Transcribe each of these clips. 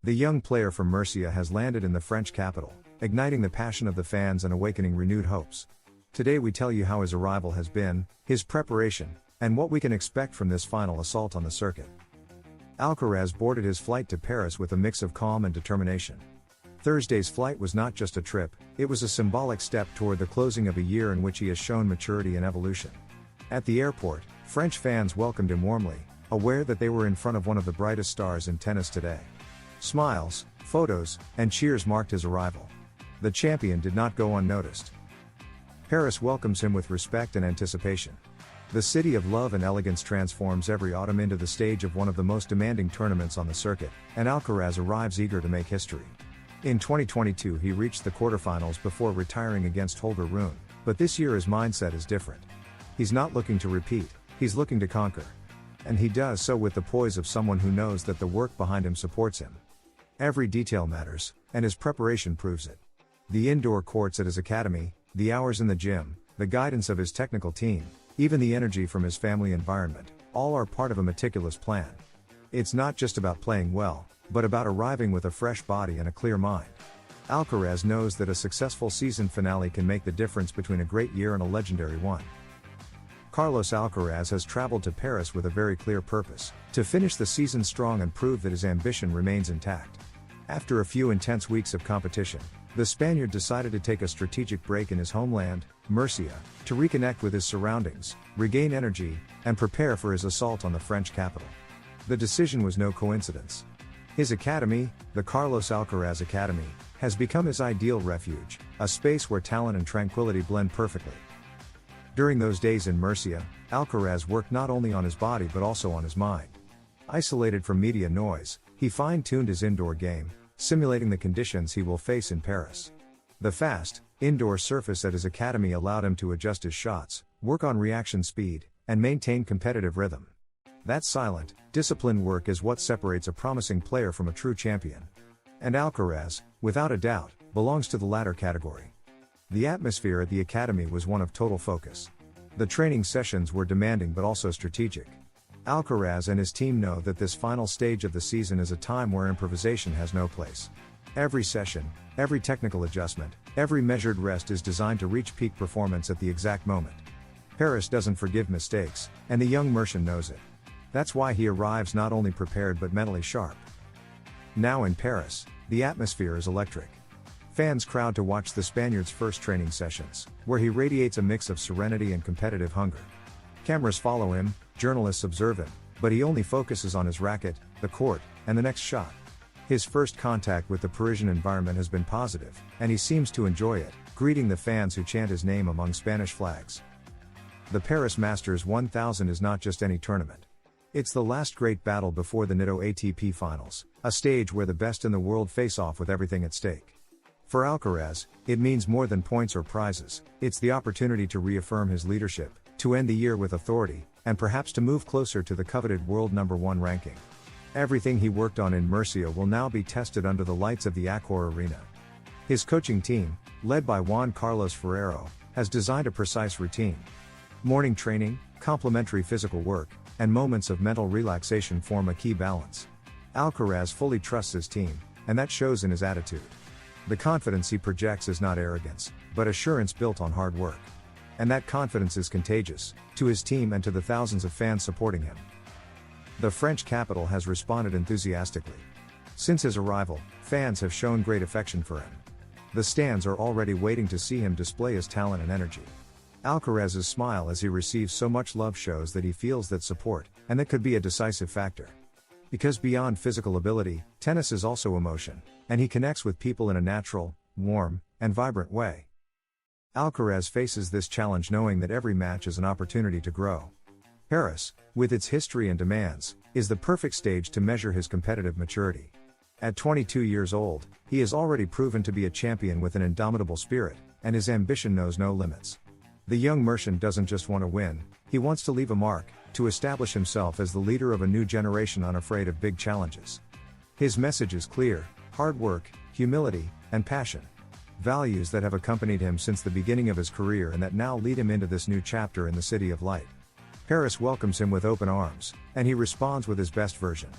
The young player from Murcia has landed in the French capital, igniting the passion of the fans and awakening renewed hopes. Today we tell you how his arrival has been, his preparation, and what we can expect from this final assault on the circuit. Alcaraz boarded his flight to Paris with a mix of calm and determination. Thursday's flight was not just a trip, it was a symbolic step toward the closing of a year in which he has shown maturity and evolution. At the airport, French fans welcomed him warmly, aware that they were in front of one of the brightest stars in tennis today. Smiles, photos, and cheers marked his arrival. The champion did not go unnoticed. Paris welcomes him with respect and anticipation. The city of love and elegance transforms every autumn into the stage of one of the most demanding tournaments on the circuit, and Alcaraz arrives eager to make history. In 2022 he reached the quarterfinals before retiring against Holger Rune, but this year his mindset is different. He's not looking to repeat, he's looking to conquer. And he does so with the poise of someone who knows that the work behind him supports him. Every detail matters, and his preparation proves it. The indoor courts at his academy, the hours in the gym, the guidance of his technical team, even the energy from his family environment, all are part of a meticulous plan. It's not just about playing well, but about arriving with a fresh body and a clear mind. Alcaraz knows that a successful season finale can make the difference between a great year and a legendary one. Carlos Alcaraz has traveled to Paris with a very clear purpose: to finish the season strong and prove that his ambition remains intact. After a few intense weeks of competition, the Spaniard decided to take a strategic break in his homeland, Murcia, to reconnect with his surroundings, regain energy, and prepare for his assault on the French capital. The decision was no coincidence. His academy, the Carlos Alcaraz Academy, has become his ideal refuge, a space where talent and tranquility blend perfectly. During those days in Murcia, Alcaraz worked not only on his body but also on his mind. Isolated from media noise, he fine-tuned his indoor game, simulating the conditions he will face in Paris. The fast, indoor surface at his academy allowed him to adjust his shots, work on reaction speed, and maintain competitive rhythm. That silent, disciplined work is what separates a promising player from a true champion. And Alcaraz, without a doubt, belongs to the latter category. The atmosphere at the academy was one of total focus. The training sessions were demanding but also strategic. Alcaraz and his team know that this final stage of the season is a time where improvisation has no place. Every session, every technical adjustment, every measured rest is designed to reach peak performance at the exact moment. Paris doesn't forgive mistakes, and the young Murcian knows it. That's why he arrives not only prepared but mentally sharp. Now in Paris, the atmosphere is electric. Fans crowd to watch the Spaniard's first training sessions, where he radiates a mix of serenity and competitive hunger. Cameras follow him, journalists observe him, but he only focuses on his racket, the court, and the next shot. His first contact with the Parisian environment has been positive, and he seems to enjoy it, greeting the fans who chant his name among Spanish flags. The Paris Masters 1000 is not just any tournament. It's the last great battle before the Nitto ATP Finals, a stage where the best in the world face off with everything at stake. For Alcaraz, it means more than points or prizes. It's the opportunity to reaffirm his leadership, to end the year with authority, and perhaps to move closer to the coveted world #1 ranking. Everything he worked on in Murcia will now be tested under the lights of the Accor Arena. His coaching team, led by Juan Carlos Ferrero, has designed a precise routine. Morning training, complementary physical work, and moments of mental relaxation form a key balance. Alcaraz fully trusts his team, and that shows in his attitude. The confidence he projects is not arrogance, but assurance built on hard work. And that confidence is contagious, to his team and to the thousands of fans supporting him. The French capital has responded enthusiastically. Since his arrival, fans have shown great affection for him. The stands are already waiting to see him display his talent and energy. Alcaraz's smile as he receives so much love shows that he feels that support, and that could be a decisive factor. Because beyond physical ability, tennis is also emotion, and he connects with people in a natural, warm, and vibrant way. Alcaraz faces this challenge knowing that every match is an opportunity to grow. Paris, with its history and demands, is the perfect stage to measure his competitive maturity. At 22 years old, he has already proven to be a champion with an indomitable spirit, and his ambition knows no limits. The young Murcian doesn't just want to win, he wants to leave a mark, to establish himself as the leader of a new generation unafraid of big challenges. His message is clear: hard work, humility, and passion. Values that have accompanied him since the beginning of his career and that now lead him into this new chapter in the City of Light. Paris welcomes him with open arms, and he responds with his best version.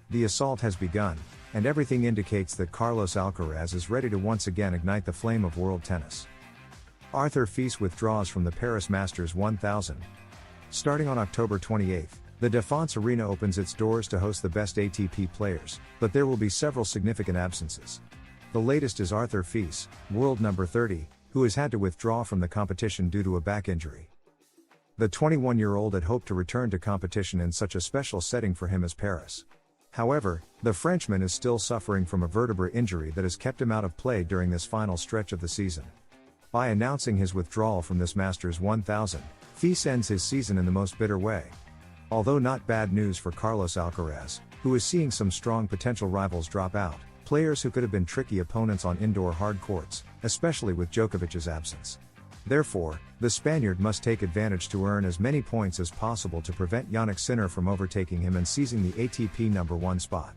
The assault has begun, and everything indicates that Carlos Alcaraz is ready to once again ignite the flame of world tennis. Arthur Fils withdraws from the Paris Masters 1000. Starting on October 28, the Défense Arena opens its doors to host the best ATP players, but there will be several significant absences. The latest is Arthur Fils, world number 30, who has had to withdraw from the competition due to a back injury. The 21-year-old had hoped to return to competition in such a special setting for him as Paris. However, the Frenchman is still suffering from a vertebra injury that has kept him out of play during this final stretch of the season. By announcing his withdrawal from this Masters 1000, Fils ends his season in the most bitter way. Although not bad news for Carlos Alcaraz, who is seeing some strong potential rivals drop out, players who could have been tricky opponents on indoor hard courts, especially with Djokovic's absence. Therefore, the Spaniard must take advantage to earn as many points as possible to prevent Jannik Sinner from overtaking him and seizing the ATP #1 spot.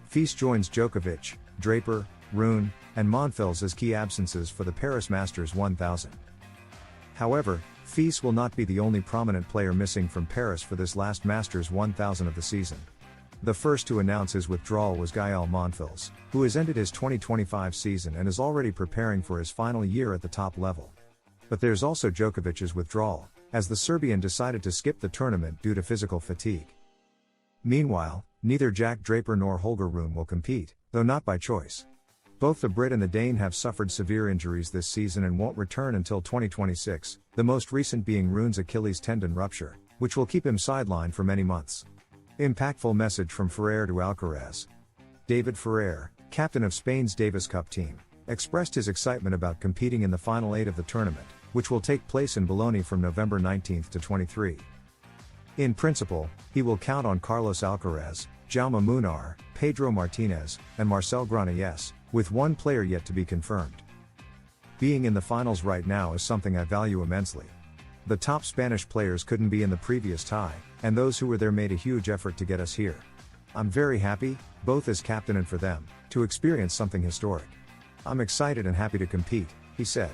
Fils joins Djokovic, Draper, Rune, and Monfils as key absences for the Paris Masters 1000. However, Fils will not be the only prominent player missing from Paris for this last Masters 1000 of the season. The first to announce his withdrawal was Gael Monfils, who has ended his 2025 season and is already preparing for his final year at the top level. But there's also Djokovic's withdrawal, as the Serbian decided to skip the tournament due to physical fatigue. Meanwhile, neither Jack Draper nor Holger Rune will compete, though not by choice. Both the Brit and the Dane have suffered severe injuries this season and won't return until 2026, the most recent being Rune's Achilles tendon rupture, which will keep him sidelined for many months. Impactful message from Ferrer to Alcaraz. David Ferrer, captain of Spain's Davis Cup team, expressed his excitement about competing in the final 8 of the tournament, which will take place in Bologna from November 19 to 23. In principle, he will count on Carlos Alcaraz, Jaume Munar, Pedro Martinez, and Marcel Granollers, with one player yet to be confirmed. Being in the finals right now is something I value immensely. The top Spanish players couldn't be in the previous tie, and those who were there made a huge effort to get us here. I'm very happy, both as captain and for them, to experience something historic. I'm excited and happy to compete, he said.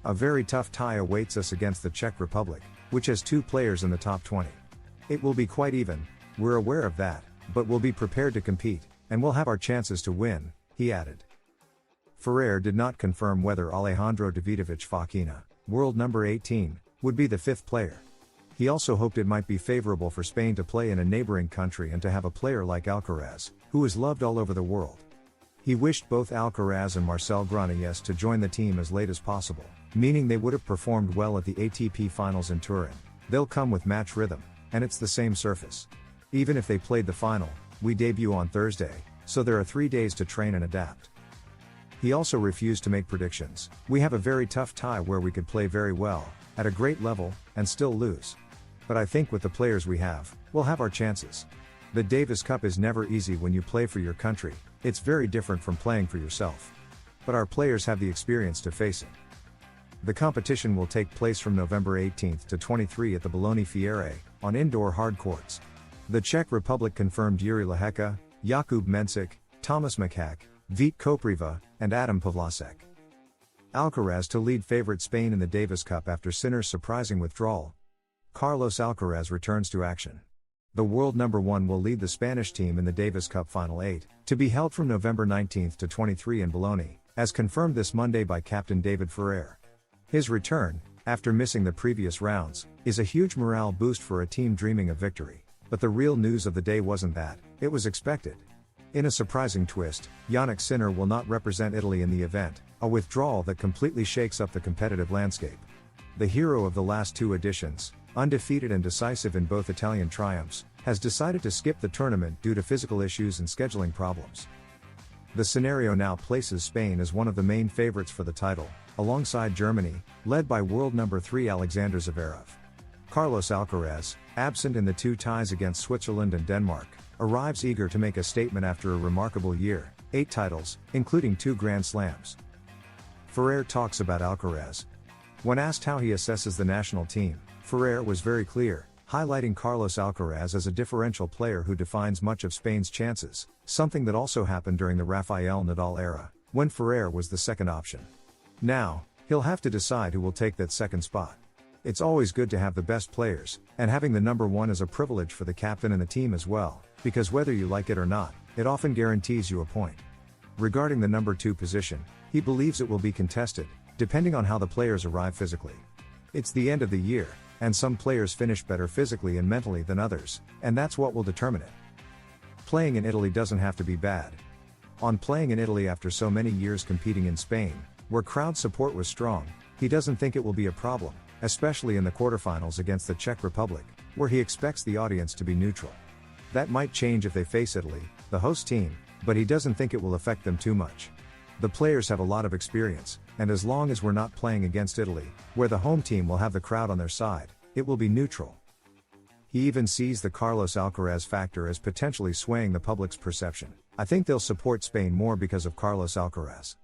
A very tough tie awaits us against the Czech Republic, which has 2 players in the top 20. It will be quite even, we're aware of that, but we'll be prepared to compete, and we'll have our chances to win, he added. Ferrer did not confirm whether Alejandro Davidovich Fokina, world number 18, would be the 5th player. He also hoped it might be favorable for Spain to play in a neighboring country and to have a player like Alcaraz, who is loved all over the world. He wished both Alcaraz and Marcel Granollers to join the team as late as possible, meaning they would have performed well at the ATP finals in Turin. They'll come with match rhythm, and it's the same surface. Even if they played the final, we debut on Thursday, so there are 3 days to train and adapt. He also refused to make predictions. We have a very tough tie where we could play very well, at a great level, and still lose. But I think with the players we have, we'll have our chances. The Davis Cup is never easy when you play for your country, it's very different from playing for yourself. But our players have the experience to face it. The competition will take place from November 18 to 23 at the Bologna Fiere, on indoor hard courts. The Czech Republic confirmed Yuri Lehecka, Jakub Mensik, Thomas Makak, Vít Kopriva, and Adam Pavlasek. Alcaraz to lead favorite Spain in the Davis Cup after Sinner's surprising withdrawal. Carlos Alcaraz returns to action. The world number 1 will lead the Spanish team in the Davis Cup Final 8, to be held from November 19 to 23 in Bologna, as confirmed this Monday by captain David Ferrer. His return, after missing the previous rounds, is a huge morale boost for a team dreaming of victory. But the real news of the day wasn't that, it was expected. In a surprising twist, Jannik Sinner will not represent Italy in the event, a withdrawal that completely shakes up the competitive landscape. The hero of the last 2 editions, undefeated and decisive in both Italian triumphs, has decided to skip the tournament due to physical issues and scheduling problems. The scenario now places Spain as one of the main favorites for the title, alongside Germany, led by world number 3 Alexander Zverev. Carlos Alcaraz, absent in the 2 ties against Switzerland and Denmark, arrives eager to make a statement after a remarkable year, 8 titles, including 2 Grand Slams. Ferrer talks about Alcaraz. When asked how he assesses the national team, Ferrer was very clear, highlighting Carlos Alcaraz as a differential player who defines much of Spain's chances, something that also happened during the Rafael Nadal era, when Ferrer was the second option. Now, he'll have to decide who will take that second spot. It's always good to have the best players, and having the number 1 is a privilege for the captain and the team as well, because whether you like it or not, It often guarantees you a point. Regarding the number 2 position, he believes it will be contested, depending on how the players arrive physically. It's the end of the year, and some players finish better physically and mentally than others, and that's what will determine it. Playing in Italy doesn't have to be bad. On playing in Italy after so many years competing in Spain, where crowd support was strong, he doesn't think it will be a problem, especially in the quarterfinals against the Czech Republic, where he expects the audience to be neutral. That might change if they face Italy, the host team, but he doesn't think it will affect them too much. The players have a lot of experience, and as long as we're not playing against Italy, where the home team will have the crowd on their side, it will be neutral. He even sees the Carlos Alcaraz factor as potentially swaying the public's perception. I think they'll support Spain more because of Carlos Alcaraz.